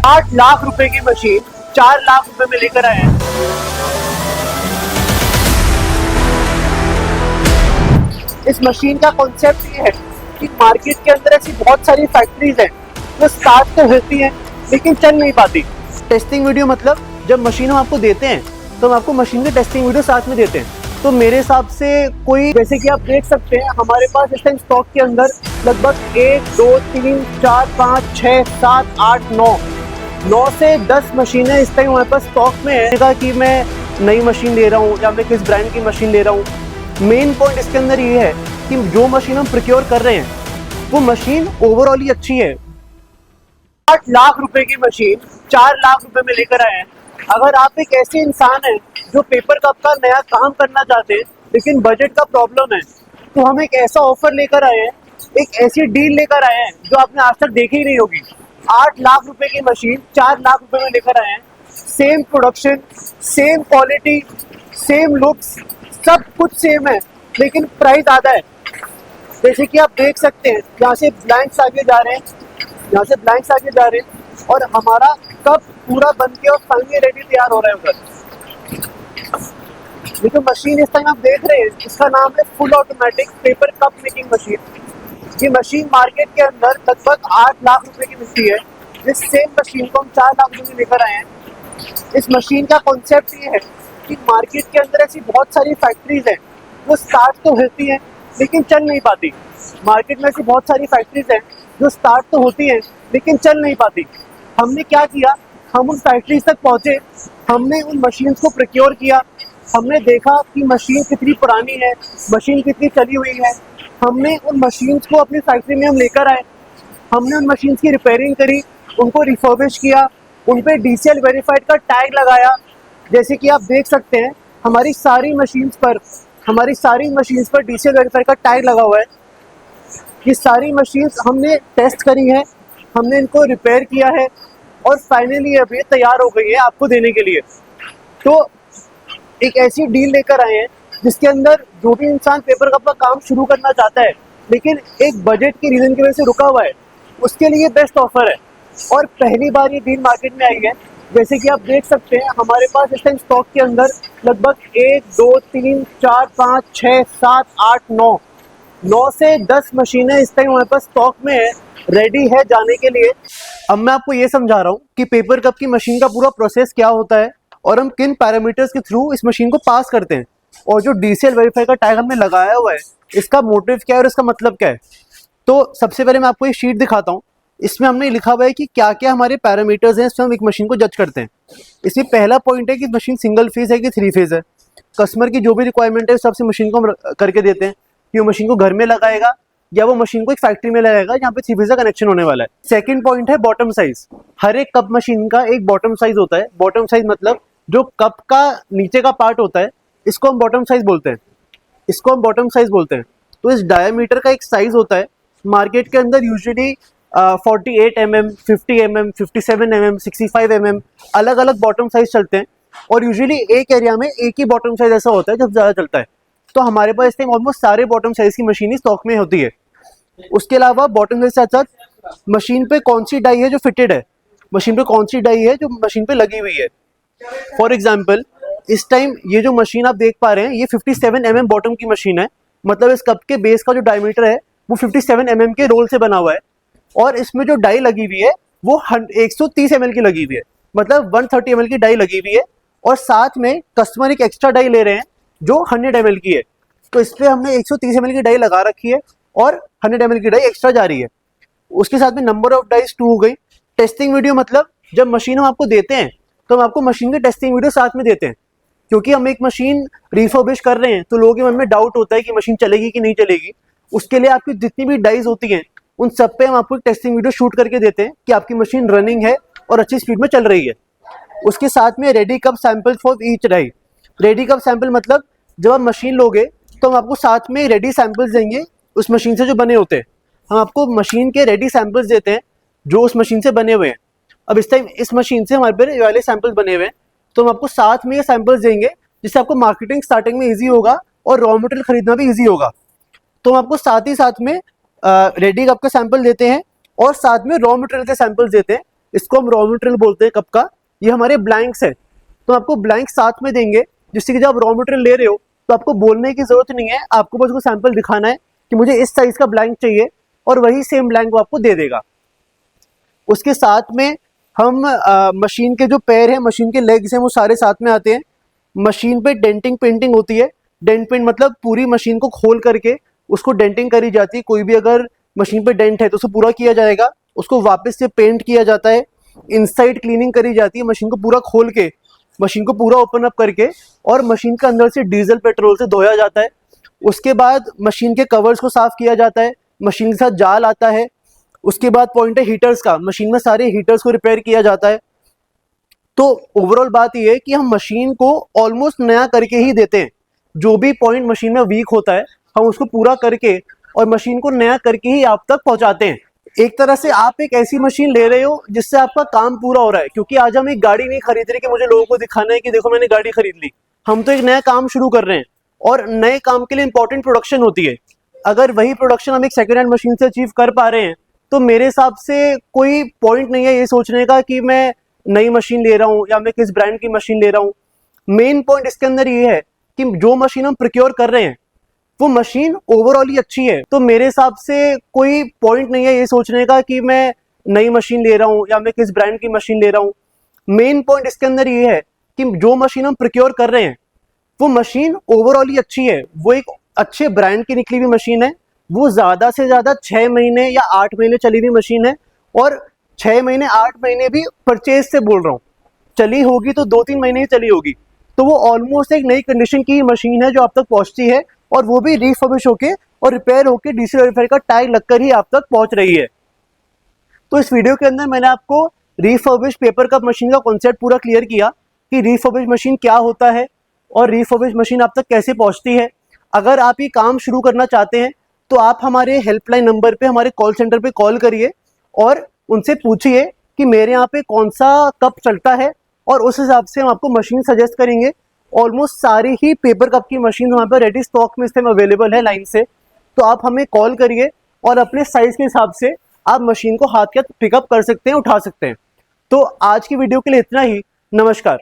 8 लाख रुपए की मशीन 4 लाख रुपए में लेकर आए हैं। इस मशीन का कॉन्सेप्ट ये है कि मार्केट के अंदर ऐसी बहुत सारी फैक्ट्रीज हैं जो स्टार्ट तो होती हैं लेकिन चल नहीं पाती। टेस्टिंग वीडियो मतलब जब मशीन हम आपको देते हैं तो हम आपको मशीन की टेस्टिंग वीडियो साथ में देते हैं। तो मेरे हिसाब से कोई, जैसे कि आप देख सकते हैं हमारे पास इस टाइम स्टॉक के अंदर लगभग 1 2 3 4 5 6 7 8 9 से 10 मशीनें इस टाइम हमारे पास स्टॉक में है। कहा कि मैं नई मशीन ले रहा हूँ या मैं किस ब्रांड की मशीन ले रहा हूँ। मेन पॉइंट इसके अंदर ये है कि जो मशीन हम प्रोक्योर कर रहे हैं वो मशीन ओवरऑल ही अच्छी है। 8 लाख रुपए की मशीन 4 लाख रुपए में लेकर आए हैं। अगर आप एक ऐसे इंसान हैं जो पेपर कप का नया काम करना चाहते हैं लेकिन बजट का प्रॉब्लम है, तो हम एक ऐसा ऑफर लेकर आए हैं, एक ऐसी डील लेकर आए हैं जो आपने आज तक देखी ही नहीं होगी। 8 लाख रुपए की मशीन 4 लाख रुपए में लेकर आए हैं। Same production, same quality, same looks, सब कुछ सेम है लेकिन प्राइस ज़्यादा है। जैसे कि आप देख सकते हैं यहाँ से ब्लैंक्स आगे जा रहे हैं, यहाँ से ब्लैंक्स आगे जा रहे हैं और हमारा कप पूरा बन के और फाइनली रेडी तैयार हो रहा है उधर। ये जो मशीन इस टाइम आप देख रहे हैं इसका नाम है full automatic paper cup making machine. ये मशीन मार्केट के अंदर लगभग 8 लाख रुपए की मिलती है। इस सेम मशीन को हम 4 लाख रुपए में लेकर आए हैं। इस मशीन का कॉन्सेप्ट ये है कि मार्केट के अंदर ऐसी बहुत सारी फैक्ट्रीज हैं जो स्टार्ट तो होती हैं लेकिन चल नहीं पाती। मार्केट में ऐसी बहुत सारी फैक्ट्रीज हैं जो स्टार्ट तो होती हैं लेकिन चल नहीं पाती। हमने क्या किया, हम उन फैक्ट्रीज तक पहुंचे, हमने उन मशीन्स को प्रोक्योर किया, हमने देखा कि मशीन कितनी पुरानी है, मशीन कितनी चली हुई है। हमने उन मशीन्स को अपनी फैक्ट्री में हम लेकर आए, हमने उन मशीन्स की रिपेयरिंग करी, उनको रिफर्बिश किया, उन पे DCL वेरीफाइड का टैग लगाया। जैसे कि आप देख सकते हैं हमारी सारी मशीन्स पर DCL वेरीफाइड का टैग लगा हुआ है। ये सारी मशीन्स हमने टेस्ट करी है, हमने इनको रिपेयर किया है और फाइनली अब ये तैयार हो गई है आपको देने के लिए। तो एक ऐसी डील लेकर आए हैं जिसके अंदर जो भी इंसान पेपर कप का काम शुरू करना चाहता है लेकिन एक बजट की रीजन की वजह से रुका हुआ है, उसके लिए बेस्ट ऑफर है और पहली बार ये डील मार्केट में आई है। जैसे कि आप देख सकते हैं हमारे पास इस टाइम स्टॉक के अंदर लगभग 1 2 3 4 5 6 7 8 9 से 10 मशीनें इस टाइम हमारे पास स्टॉक में है, रेडी है जाने के लिए। अब मैं आपको ये समझा रहा हूँ कि पेपर कप की मशीन का पूरा प्रोसेस क्या होता है और हम किन पैरामीटर्स के थ्रू इस मशीन को पास करते हैं और जो DCL वेरीफाई का टैग हमने लगाया हुआ है इसका मोटिव क्या है और इसका मतलब क्या है। तो सबसे पहले मैं आपको ये शीट दिखाता हूँ। इसमें हमने लिखा हुआ है कि क्या क्या हमारे पैरामीटर्स हैं, इसमें हम एक मशीन को जज करते हैं। इसमें पहला पॉइंट है कि मशीन सिंगल फेज है कि 3 फेज है। कस्टमर की जो भी रिक्वायरमेंट है सबसे मशीन को हम करके देते हैं कि वो मशीन को घर में लगाएगा या वो मशीन को एक फैक्ट्री में लगाएगा जहाँ पे 3 फेज का कनेक्शन होने वाला है। सेकंड पॉइंट है बॉटम साइज। हर एक कप मशीन का एक बॉटम साइज होता है। बॉटम साइज मतलब जो कप का नीचे का पार्ट होता है इसको हम बॉटम साइज बोलते हैं। तो इस डायमीटर का एक साइज होता है। मार्केट के अंदर usually 48 mm, 50 mm, 57 mm, 65 mm अलग अलग बॉटम साइज चलते हैं और यूजुअली एक एरिया में एक ही बॉटम साइज ऐसा होता है जब ज़्यादा चलता है। तो हमारे पास इस टाइम ऑलमोस्ट सारे बॉटम साइज की मशीन स्टॉक में होती है। उसके अलावा बॉटम साइज के साथ मशीन पे कौन सी डाई है जो फिटेड है, मशीन पे कौन सी डाई है जो मशीन पे लगी हुई है। फॉर एग्जाम्पल इस टाइम ये जो मशीन आप देख पा रहे हैं ये 57 mm बॉटम की मशीन है। मतलब इस कप के बेस का जो डायमीटर है वो 57 mm के रोल से बना हुआ है और इसमें जो डाई लगी हुई है वो 130 ml की लगी हुई है। मतलब 130 ml की डाई लगी हुई है और साथ में कस्टमर एक एक्स्ट्रा डाई ले रहे हैं जो 100 ml की है। तो इस पर हमने 130 ml की डाई लगा रखी है और 100 ml की डाई एक्स्ट्रा जा रही है। उसके साथ में नंबर ऑफ डाइज 2 हो गई। टेस्टिंग वीडियो मतलब जब मशीन हम आपको देते हैं तो हम आपको मशीन की टेस्टिंग वीडियो साथ में देते हैं, क्योंकि हम एक मशीन रिफर्बिश कर रहे हैं तो लोगों के मन में डाउट होता है कि मशीन चलेगी कि नहीं चलेगी। उसके लिए आपकी जितनी भी डाइज होती हैं उन सब पे हम आपको एक टेस्टिंग वीडियो शूट करके देते हैं कि आपकी मशीन रनिंग है और अच्छी स्पीड में चल रही है। उसके साथ में ready cup sample for each die. Ready cup sample मतलब जब आप मशीन लोगे तो हम आपको साथ में रेडी सैंपल्स देंगे उस मशीन से जो बने होते हैं। हम आपको मशीन के रेडी सैंपल्स देते हैं जो उस मशीन से बने हुए हैं। अब इस टाइम इस मशीन से हमारे पे ये वाले सैंपल्स बने हुए हैं तो हम आपको साथ में ये सैंपल्स देंगे जिससे आपको मार्केटिंग स्टार्टिंग में ईजी होगा और रॉ मटेरियल खरीदना भी ईजी होगा। तो हम आपको साथ ही साथ में रेडी कप के सैंपल देते हैं और साथ में रॉ मटेरियल के सैंपल्स देते हैं इसको हम रॉ मटेरियल बोलते हैं कप का। ये हमारे ब्लैंक्स है, तो आपको ब्लैंक साथ में देंगे, जिससे कि जब आप रॉ मटेरियल ले रहे हो तो आपको बोलने की जरूरत नहीं है, आपको बस उसको सैंपल दिखाना है कि मुझे इस साइज का ब्लैंक चाहिए, और वही सेम ब्लैंक वो आपको दे देगा। उसके साथ में हम मशीन के जो पैर हैं, मशीन के लेग्स हैं, वो सारे साथ में आते हैं। मशीन पे डेंटिंग पेंटिंग होती है। डेंट पेंट मतलब पूरी मशीन को खोल करके उसको डेंटिंग करी जाती है। कोई भी अगर मशीन पे डेंट है तो उसे पूरा किया जाएगा, उसको वापस से पेंट किया जाता है। इनसाइड क्लीनिंग करी जाती है, मशीन को पूरा खोल के, मशीन को पूरा ओपन अप करके, और मशीन के अंदर से डीजल पेट्रोल से धोया जाता है। उसके बाद मशीन के कवर्स को साफ किया जाता है, मशीन के साथ जाल आता है। उसके बाद पॉइंट है हीटर्स का, मशीन में सारे हीटर्स को रिपेयर किया जाता है। तो ओवरऑल बात यह है कि हम मशीन को ऑलमोस्ट नया करके ही देते हैं। जो भी पॉइंट मशीन में वीक होता है हम उसको पूरा करके और मशीन को नया करके ही आप तक पहुंचाते हैं। एक तरह से आप एक ऐसी मशीन ले रहे हो जिससे आपका काम पूरा हो रहा है, क्योंकि आज हम एक गाड़ी नहीं खरीद रहे कि मुझे लोगों को दिखाना है कि देखो मैंने गाड़ी खरीद ली। हम तो एक नया काम शुरू कर रहे हैं, और नए काम के लिए इंपॉर्टेंट प्रोडक्शन होती है। अगर वही प्रोडक्शन हम एक सेकेंड हैंड मशीन से अचीव कर पा रहे हैं तो मेरे हिसाब से कोई पॉइंट नहीं है ये सोचने का कि मैं नई मशीन ले रहा हूँ या मैं किस ब्रांड की मशीन ले रहा हूँ। मेन पॉइंट इसके अंदर ये है कि जो मशीन हम प्रोक्योर कर रहे हैं वो मशीन ओवरऑल ही अच्छी है। तो मेरे हिसाब से कोई पॉइंट नहीं है ये सोचने का कि मैं नई मशीन ले रहा हूँ या मैं किस ब्रांड की मशीन ले रहा हूँ। मेन पॉइंट इसके अंदर ये है कि जो मशीन हम प्रोक्योर कर रहे हैं वो मशीन ओवरऑल ही अच्छी है, वो एक अच्छे ब्रांड की निकली हुई मशीन है। वो ज्यादा से ज्यादा 6 महीने या 8 महीने चली हुई मशीन है, और 6 महीने 8 महीने भी परचेज से बोल रहा हूँ, चली होगी तो 2-3 महीने ही चली होगी। तो वो ऑलमोस्ट एक नई कंडीशन की मशीन है जो आप तक पहुंचती है, और वो भी रिफर्बिश होके और रिपेयर होके डीसी वेरीफाई का टैग लगकर ही आप तक पहुंच रही है। तो इस वीडियो के अंदर मैंने आपको रिफर्बिश पेपर कप मशीन का कॉन्सेप्ट पूरा क्लियर किया कि रिफर्बिश मशीन क्या होता है और रिफर्बिश मशीन आप तक कैसे पहुंचती है। अगर आप ये काम शुरू करना चाहते हैं तो आप हमारे हेल्पलाइन नंबर पे, हमारे कॉल सेंटर पे कॉल करिए और उनसे पूछिए कि मेरे यहाँ पे कौन सा कप चलता है, और उस हिसाब से हम आपको मशीन सजेस्ट करेंगे। ऑलमोस्ट सारी ही पेपर कप की मशीन हमारे पर रेडी स्टॉक में इस टाइम अवेलेबल है लाइन से। तो आप हमें कॉल करिए और अपने साइज के हिसाब से आप मशीन को हाथ के पिकअप कर सकते हैं, उठा सकते हैं। तो आज की वीडियो के लिए इतना ही। नमस्कार।